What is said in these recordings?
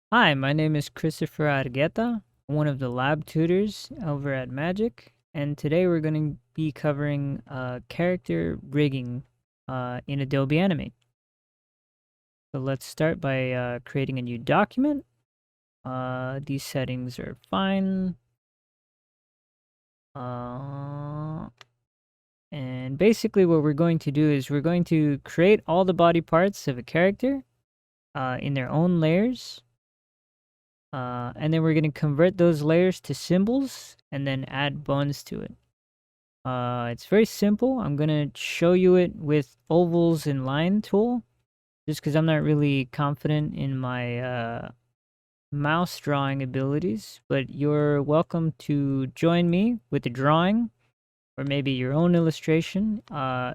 Hi, my name is Christopher Argueta, one of the lab tutors over at Magic, and today we're going to be covering character rigging in Adobe Animate. So let's start by creating a new document. These settings are fine. And basically what we're going to do is we're going to create all the body parts of a character in their own layers. And then we're going to convert those layers to symbols and then add bones to it. It's very simple. I'm going to show you it with ovals and line tool just because I'm not really confident in my mouse drawing abilities. But you're welcome to join me with the drawing or maybe your own illustration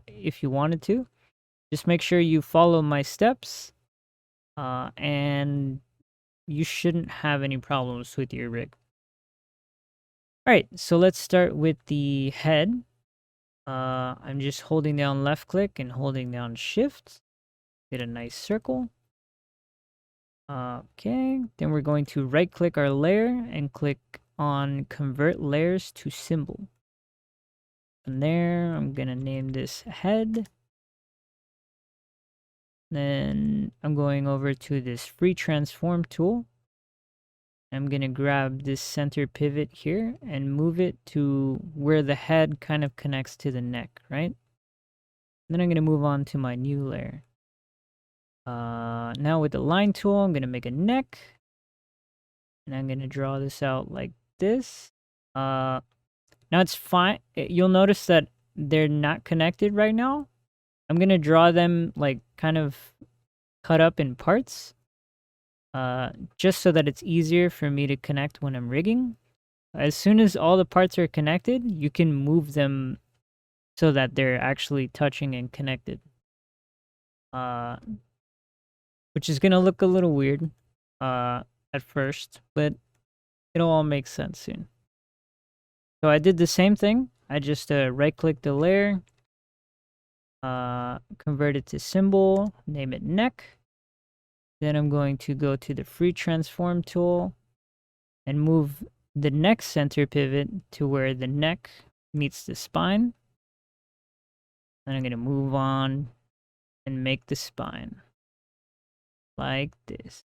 if you wanted to. Just make sure you follow my steps and you shouldn't have any problems with your rig. Alright, so let's start with the head. I'm just holding down left click and holding down shift. Get a nice circle. Okay, then we're going to right click our layer and click on convert layers to symbol. From there, I'm gonna name this head. Then I'm going over to this free transform tool. I'm going to grab this center pivot here and move it to where the head kind of connects to the neck, right? Then I'm going to move on to my new layer. Now with the line tool, I'm going to make a neck. And I'm going to draw this out like this. Now it's fine. You'll notice that they're not connected right now. I'm going to draw them like kind of cut up in parts. Just so that it's easier for me to connect when I'm rigging. As soon as all the parts are connected, you can move them so that they're actually touching and connected. Which is going to look a little weird at first, but it'll all make sense soon. So I did the same thing. I just right-click the layer, convert it to symbol, name it neck. Then I'm going to go to the free transform tool and move the neck center pivot to where the neck meets the spine. Then I'm going to move on and make the spine like this.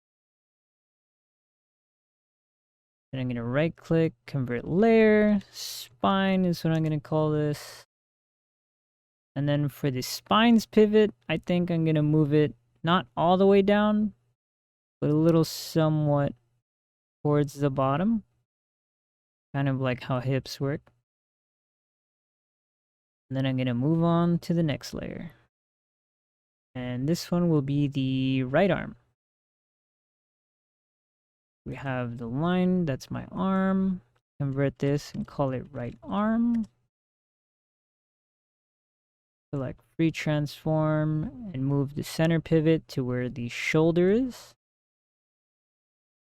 Then I'm going to right click, convert layer, spine is what I'm going to call this. And then for the spines pivot, I think I'm going to move it not all the way down, but a little somewhat towards the bottom. Kind of like how hips work. And then I'm going to move on to the next layer. And this one will be the right arm. We have the line, that's my arm. Convert this and call it right arm. Select free transform and move the center pivot to where the shoulder is.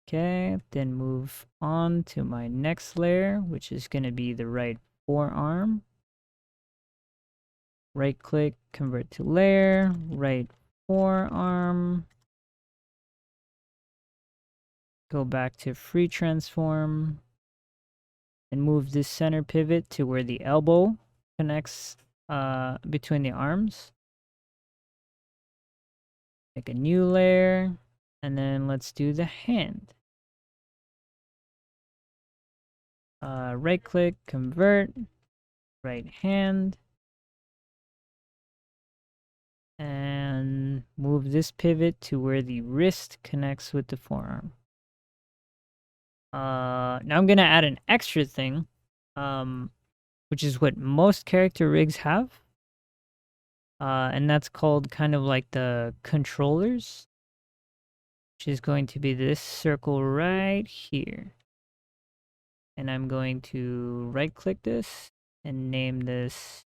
Okay, then move on to my next layer, which is going to be the right forearm. Right click, convert to layer, right forearm. Go back to free transform and move this center pivot to where the elbow connects between the arms. Make a new layer, and then let's do the hand. Right click, convert, right hand, and move this pivot to where the wrist connects with the forearm. Now I'm gonna add an extra thing, which is what most character rigs have. And that's called kind of like the controllers, which is going to be this circle right here. And I'm going to right click this and name this,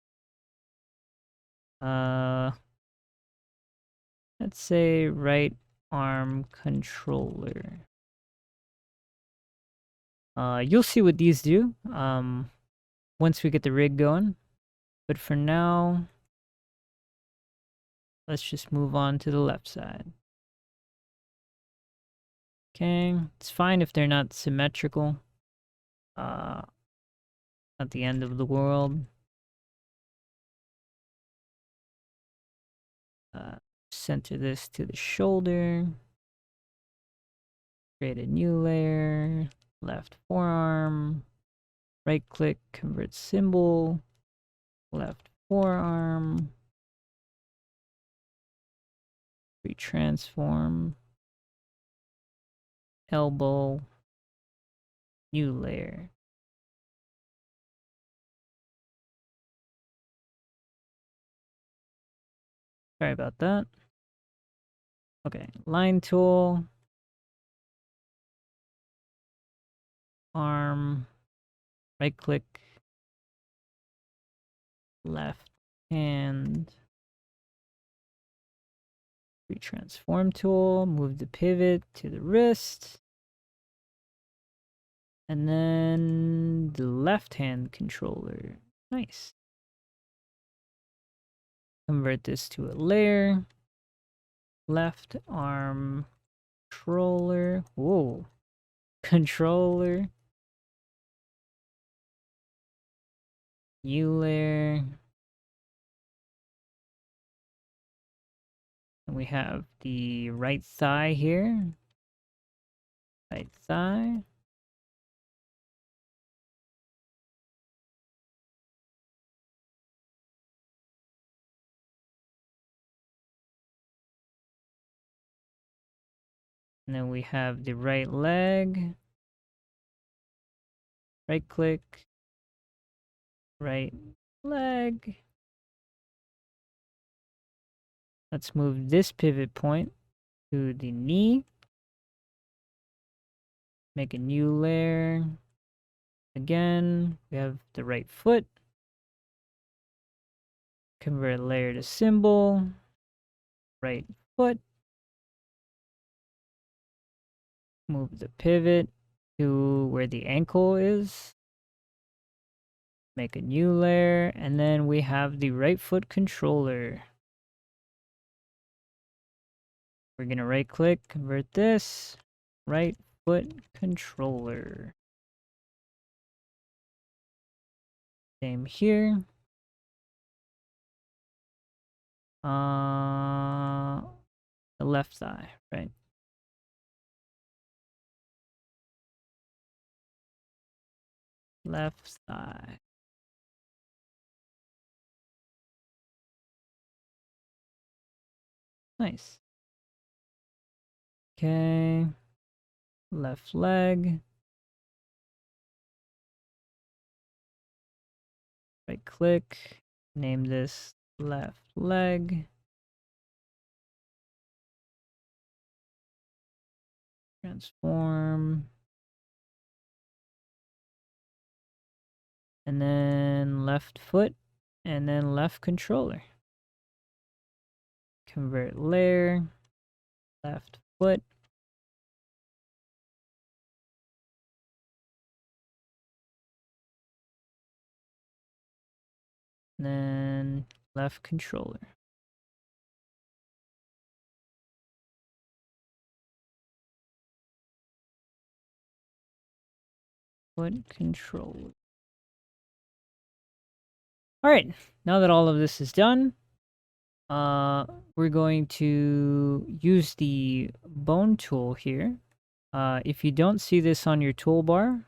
let's say right arm controller. You'll see what these do once we get the rig going. But for now, let's just move on to the left side. Okay, it's fine if they're not symmetrical. At the end of the world. Center this to the shoulder. Create a new layer. Left forearm. Right click, convert symbol. Left forearm. Retransform. Elbow. New layer. Sorry about that. Okay, line tool. Arm. Right click. Left hand. Retransform tool. Move the pivot to the wrist. And then the left hand controller. Nice. Convert this to a layer. Left arm controller. Whoa. Controller. New layer. And we have the right thigh here. Right thigh. And then we have the right leg. Right click. Right leg. Let's move this pivot point to the knee. Make a new layer. Again, we have the right foot. Convert layer to symbol. Right foot. Move the pivot to where the ankle is. Make a new layer. And then we have the right foot controller. We're going to right click, convert this. Right foot controller. Same here. The left thigh, right? Left thigh. Nice. Okay. Left leg. Right click. Name this left leg. Transform. And then left foot. And then left controller. Convert layer. Left foot. And then left controller. Foot controller. All right, now that all of this is done, we're going to use the bone tool here. If you don't see this on your toolbar,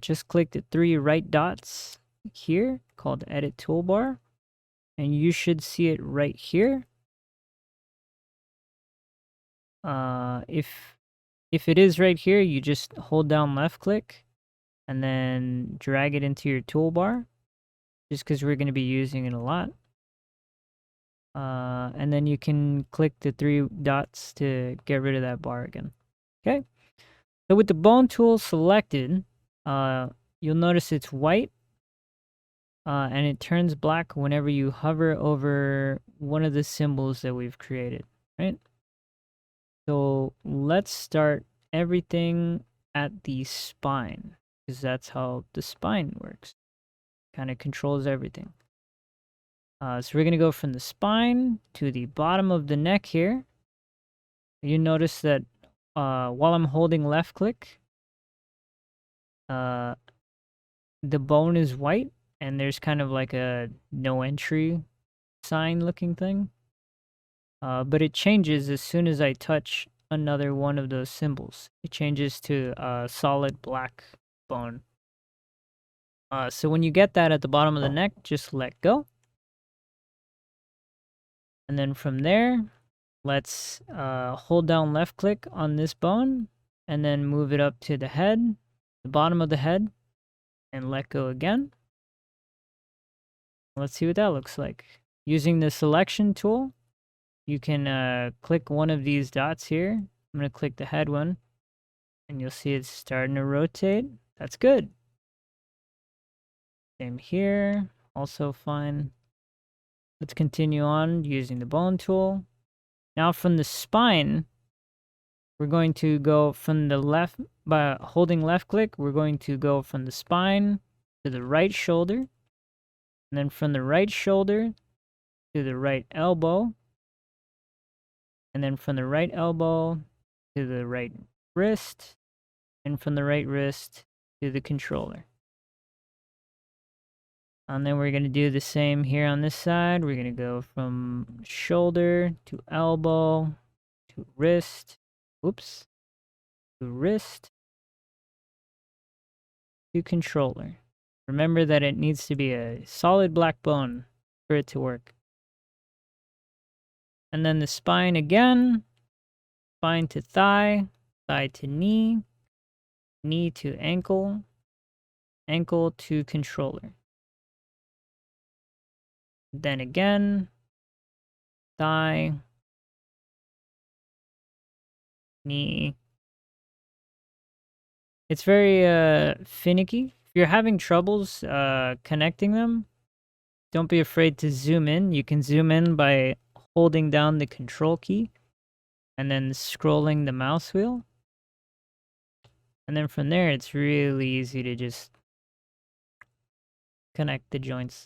just click the 3 right dots here called Edit Toolbar, and you should see it right here. If it is right here, you just hold down left click and then drag it into your toolbar, just because we're going to be using it a lot. And then you can click the 3 dots to get rid of that bar again. Okay. So with the bone tool selected, you'll notice it's white, and it turns black whenever you hover over one of the symbols that we've created, right? So let's start everything at the spine, because that's how the spine works. Kind of controls everything. So we're going to go from the spine to the bottom of the neck here. You notice that while I'm holding left click, the bone is white and there's kind of like a no entry sign looking thing. But it changes as soon as I touch another one of those symbols. It changes to a solid black bone. So when you get that at the bottom of the neck, just let go. And then from there, let's hold down left click on this bone and then move it up to the head, the bottom of the head, and let go again. Let's see what that looks like. Using the selection tool, you can click one of these dots here. I'm going to click the head one, and you'll see it's starting to rotate. That's good. Same here, also fine. Let's continue on using the bone tool. Now from the spine, we're going to go from the left, by holding left click, we're going to go from the spine to the right shoulder, and then from the right shoulder to the right elbow, and then from the right elbow to the right wrist, and from the right wrist to the controller. And then we're going to do the same here on this side. We're going to go from shoulder to elbow to wrist. Oops. To wrist to controller. Remember that it needs to be a solid black bone for it to work. And then the spine again. Spine to thigh. Thigh to knee. Knee to ankle. Ankle to controller. Then again, thigh, knee. It's very finicky. If you're having troubles connecting them, don't be afraid to zoom in. You can zoom in by holding down the control key and then scrolling the mouse wheel. And then from there, it's really easy to just connect the joints.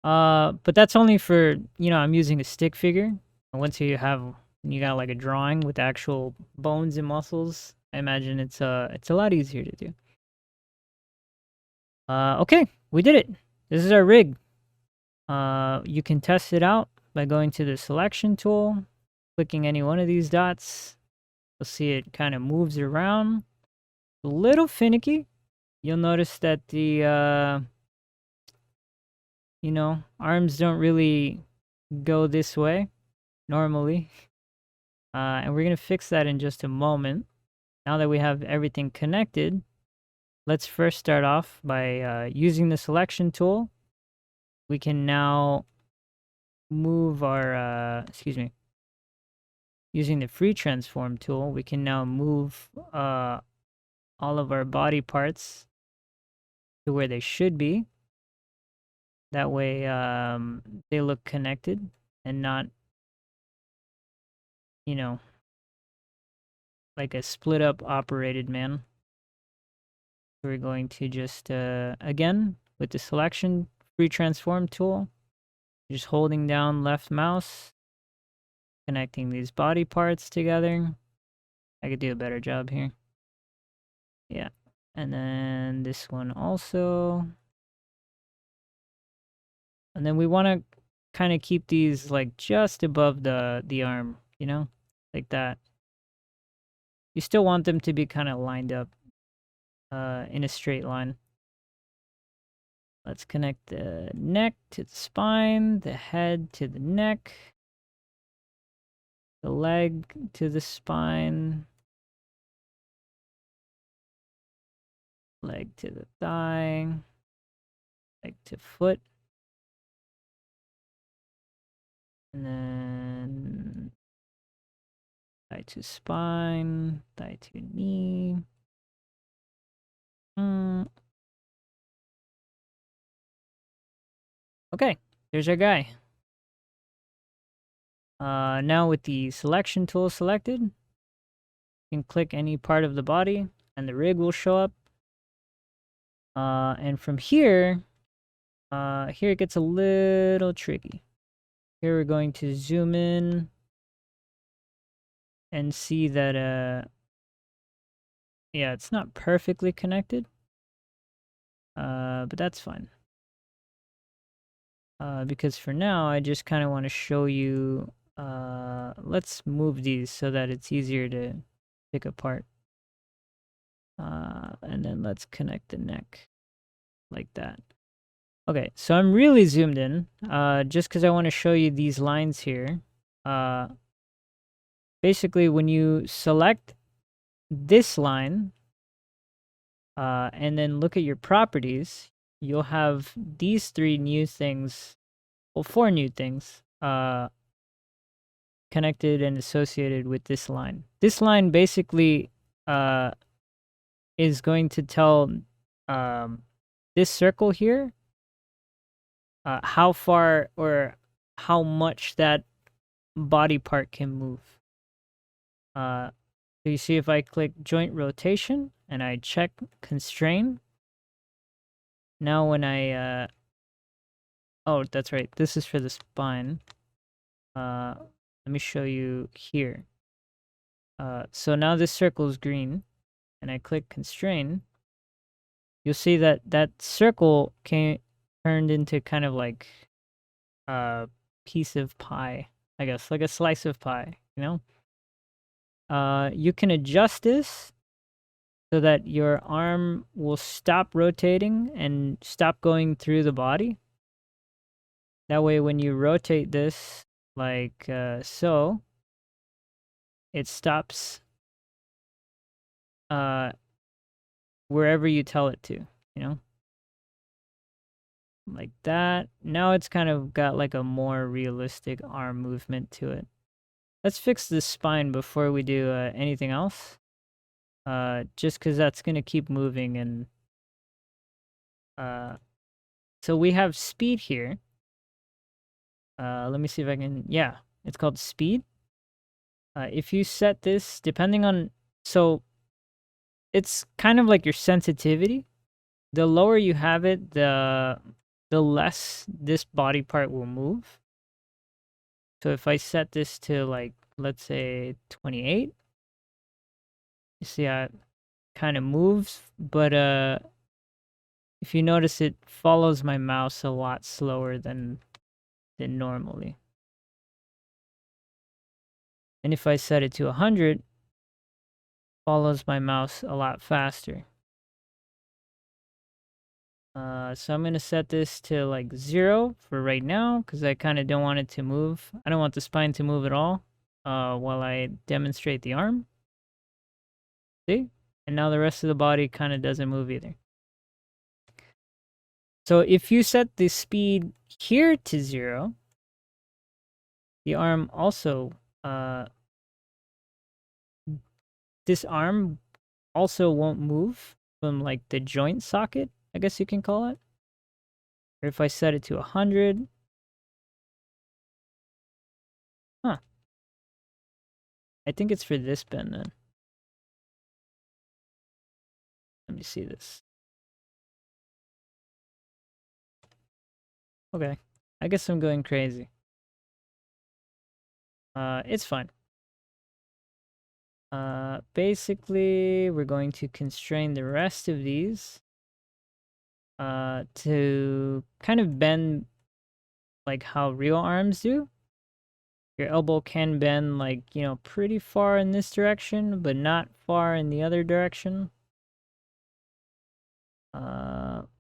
But that's only for, I'm using a stick figure. Once you got like a drawing with actual bones and muscles, I imagine it's a lot easier to do. Okay, we did it. This is our rig. You can test it out by going to the selection tool, clicking any one of these dots. You'll see it kind of moves around. A little finicky. You'll notice that the arms don't really go this way normally. And we're going to fix that in just a moment. Now that we have everything connected, let's first start off by using the selection tool. We can now move our, using the free transform tool, we can now move all of our body parts to where they should be. That way they look connected and not, like a split up operated man. We're going to just, again, with the selection free transform tool, just holding down left mouse, connecting these body parts together. I could do a better job here. Yeah. And then this one also. And then we want to kind of keep these like just above the arm, like that. You still want them to be kind of lined up in a straight line. Let's connect the neck to the spine, the head to the neck, the leg to the spine, leg to the thigh, leg to foot, and then thigh to spine, thigh to knee. Okay, there's our guy. Now with the selection tool selected, you can click any part of the body and the rig will show up. And from here, here it gets a little tricky. Here we're going to zoom in and see that yeah, it's not perfectly connected, but that's fine. Because for now, I just kind of want to show you, let's move these so that it's easier to pick apart. And then let's connect the neck like that. Okay, so I'm really zoomed in, just because I want to show you these lines here. Basically, when you select this line, and then look at your properties, you'll have these three new things, well, four new things, connected and associated with this line. This line basically is going to tell this circle here how far or how much that body part can move. So you see if I click joint rotation and I check constrain, now when I, oh, that's right, this is for the spine. Let me show you here. So now this circle is green, and I click constrain, you'll see that that circle turned into kind of like a piece of pie, I guess, like a slice of pie, you know? You can adjust this so that your arm will stop rotating and stop going through the body. That way, when you rotate this, like so, it stops wherever you tell it to, you know? Like that. Now it's kind of got like a more realistic arm movement to it. Let's fix the spine before we do anything else. Just because that's going to keep moving. And so we have speed here. Let me see if I can, yeah, it's called speed. If you set this, depending on, so it's kind of like your sensitivity. The lower you have it, the less this body part will move. So if I set this to like, let's say 28, you see how it kind of moves, but if you notice, it follows my mouse a lot slower than normally. And if I set it to 100, follows my mouse a lot faster. So I'm going to set this to like 0 for right now, because I kind of don't want it to move. I don't want the spine to move at all while I demonstrate the arm. See? And now the rest of the body kind of doesn't move either. So if you set the speed here to 0, the arm also, this arm also won't move from like the joint socket, I guess you can call it. Or if I set it to 100, huh. I think it's for this bend then. Let me see this. Okay, I guess I'm going crazy. It's fine. Basically, we're going to constrain the rest of these to kind of bend like how real arms do. Your elbow can bend like, you know, pretty far in this direction, but not far in the other direction.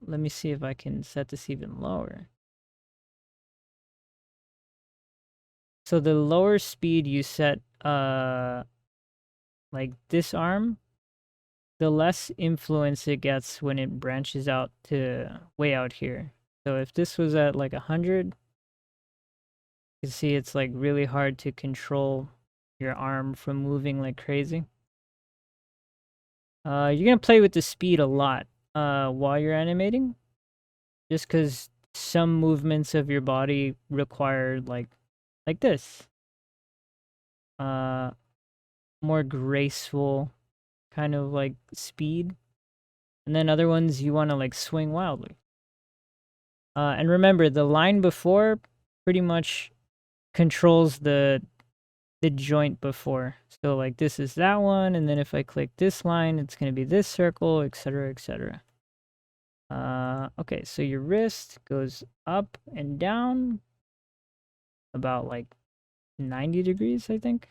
Let me see if I can set this even lower. So the lower speed you set, like this arm, the less influence it gets when it branches out to way out here. So if this was at like 100, you can see it's like really hard to control your arm from moving like crazy. You're gonna play with the speed a lot while you're animating, just because some movements of your body require like this. More graceful kind of like speed. And then other ones you want to like swing wildly. And remember, the line before pretty much controls the the joint before. So like this is that one, and then if I click this line, it's going to be this circle, etc., etc. Okay, so your wrist goes up and down about like 90 degrees, I think.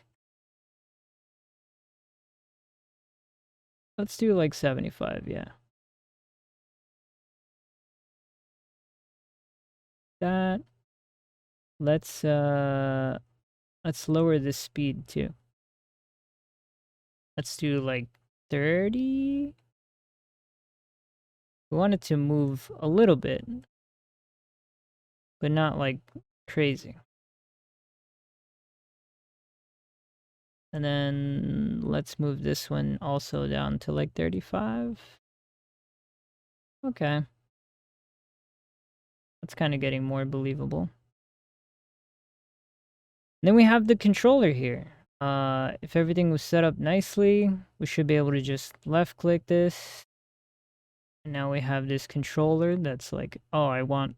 Let's do like 75, yeah. That. Let's lower the speed too. Let's do like 30. We want it to move a little bit, but not like crazy. And then let's move this one also down to like 35. Okay. That's kind of getting more believable. And then we have the controller here. If everything was set up nicely, we should be able to just left click this. And now we have this controller that's like, oh, I want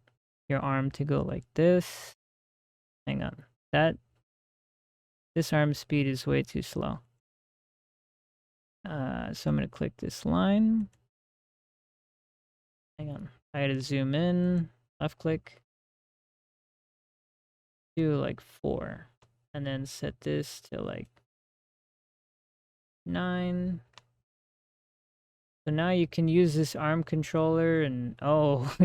your arm to go like this. Hang on. This arm speed is way too slow. So I'm going to click this line. Hang on. I gotta zoom in, left click, do like 4, and then set this to like 9. So now you can use this arm controller and, oh,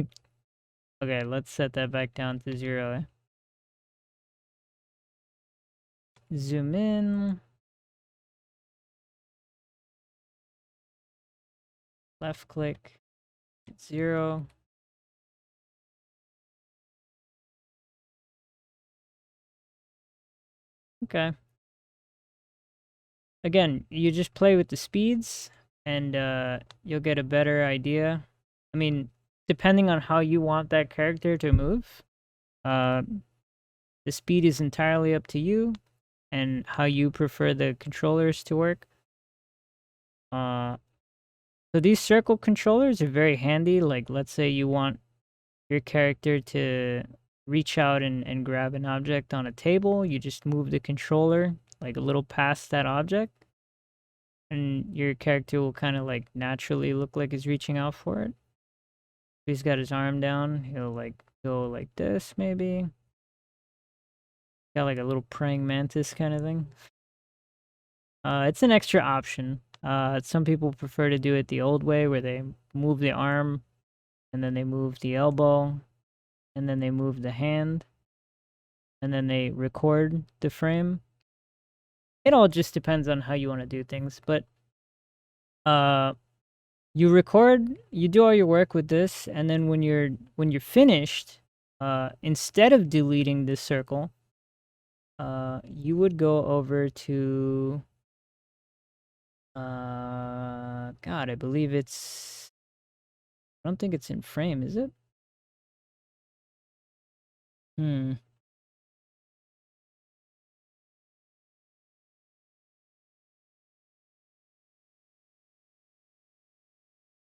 okay, let's set that back down to 0. Zoom in, left click, 0. Okay. Again, you just play with the speeds and you'll get a better idea. I mean, depending on how you want that character to move, the speed is entirely up to you and how you prefer the controllers to work. So these circle controllers are very handy. Like, let's say you want your character to reach out and grab an object on a table. You just move the controller like a little past that object, and your character will kind of like naturally look like he's reaching out for it. If he's got his arm down, he'll like go like this maybe. Got like a little praying mantis kind of thing. It's an extra option. Some people prefer to do it the old way where they move the arm and then they move the elbow and then they move the hand and then they record the frame. It all just depends on how you want to do things, but you record, you do all your work with this, and then when you're finished, instead of deleting this circle, you would go over to God, I believe I don't think it's in frame, is it? Hmm.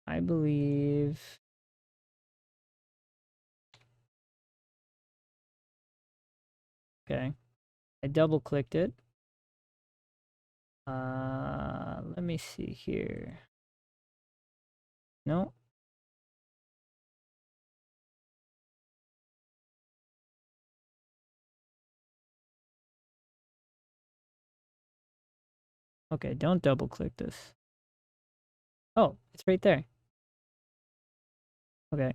I believe. Okay. I double clicked it. Let me see here. No. Okay, don't double click this. Oh, it's right there. Okay.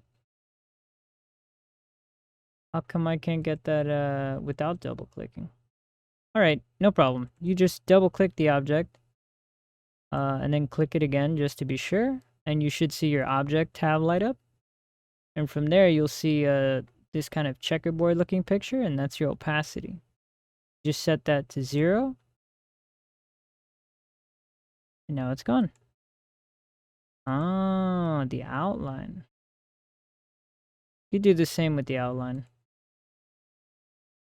How come I can't get that without double clicking? All right, no problem. You just double click the object and then click it again just to be sure. And you should see your object tab light up. And from there, you'll see this kind of checkerboard looking picture, and that's your opacity. Just set that to 0. And now it's gone. Oh, the outline. You do the same with the outline.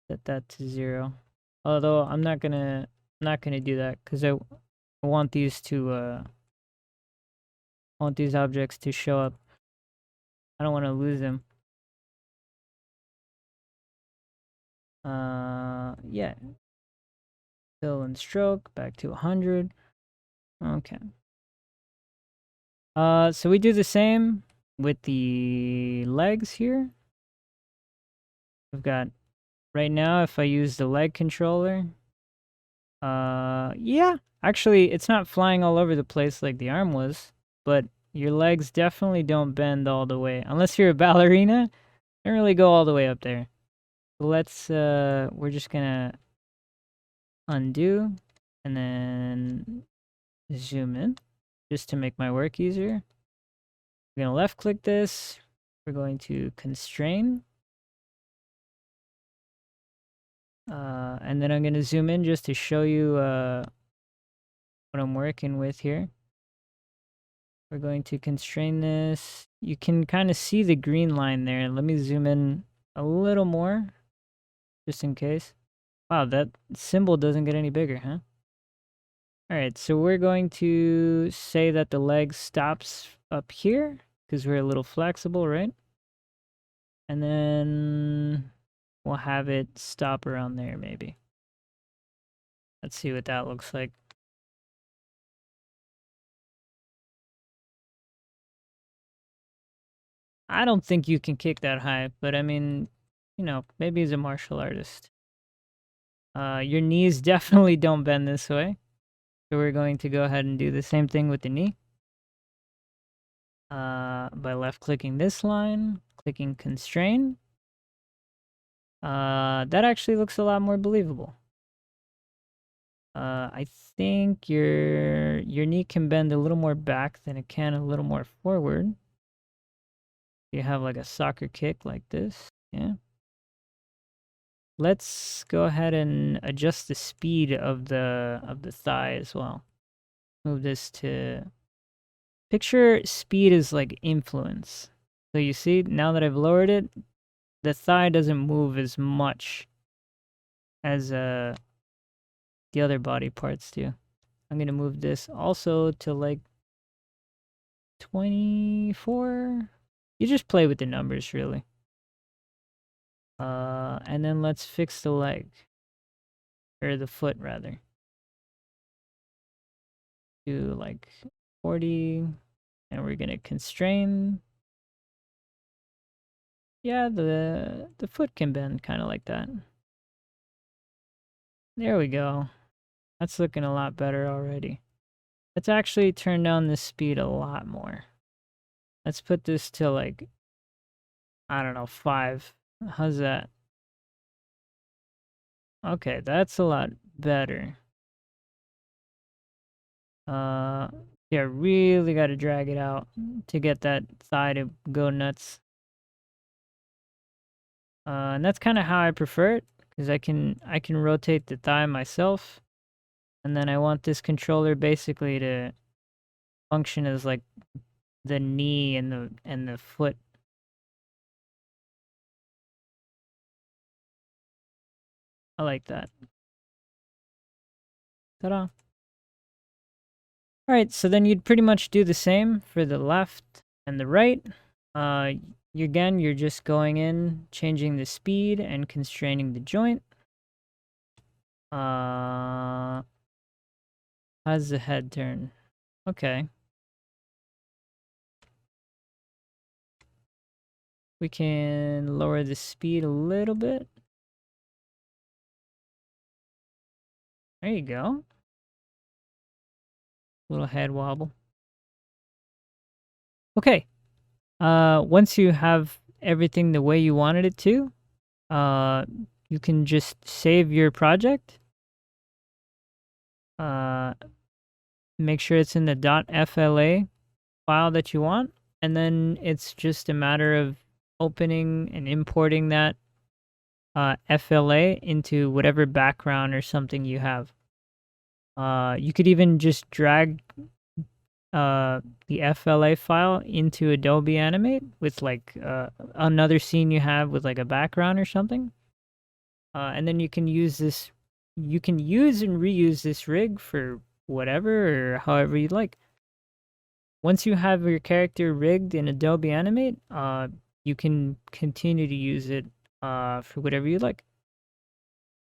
Set that to 0. Although I'm not gonna do that because I want these to objects to show up. I don't want to lose them. Yeah. Fill and stroke, back to 100. Okay. So we do the same with the legs here. We've got, right now, if I use the leg controller, yeah, actually, it's not flying all over the place like the arm was, but your legs definitely don't bend all the way. Unless you're a ballerina, don't really go all the way up there. Let's, we're just gonna undo and then zoom in just to make my work easier. We're gonna left click this. We're going to constrain. And then I'm gonna zoom in just to show you what I'm working with here. We're going to constrain this. You can kind of see the green line there. Let me zoom in a little more, just in case. Wow, that symbol doesn't get any bigger, huh? All right, so we're going to say that the leg stops up here because we're a little flexible, right? And then we'll have it stop around there, maybe. Let's see what that looks like. I don't think you can kick that high, but I mean, you know, maybe he's a martial artist. Your knees definitely don't bend this way. So we're going to go ahead and do the same thing with the knee. By left clicking this line, clicking constrain. That actually looks a lot more believable. I think your knee can bend a little more back than it can a little more forward. You have like a soccer kick like this, yeah. Let's go ahead and adjust the speed of the thigh as well. Move this to, picture speed is like influence. So you see, now that I've lowered it, the thigh doesn't move as much as the other body parts do. I'm gonna move this also to like 24. You just play with the numbers, really. And then let's fix the leg. Or the foot, rather. Do like 40. And we're gonna constrain. Yeah, the foot can bend kind of like that. There we go. That's looking a lot better already. Let's actually turn down the speed a lot more. Let's put this to like, I don't know, 5. How's that? Okay, that's a lot better. Yeah, really got to drag it out to get that thigh to go nuts. And that's kind of how I prefer it, because I can rotate the thigh myself, and then I want this controller basically to function as like the knee and the foot. I like that. Ta-da. All right, so then you'd pretty much do the same for the left and the right. Again, you're just going in, changing the speed and constraining the joint. How's the head turn? Okay. We can lower the speed a little bit. There you go. Little head wobble. Okay. Once you have everything the way you wanted it to, you can just save your project. Make sure it's in the .fla file that you want, and then it's just a matter of opening and importing that FLA into whatever background or something you have. You could even just drag the FLA file into Adobe Animate with like another scene you have with like a background or something. And then you can use this, you can use and reuse this rig for whatever or however you like. Once you have your character rigged in Adobe Animate, you can continue to use it for whatever you like.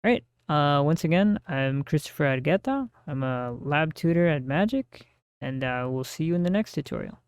All right, Once again, I'm Christopher Argueta. I'm a lab tutor at Magic, and we'll see you in the next tutorial.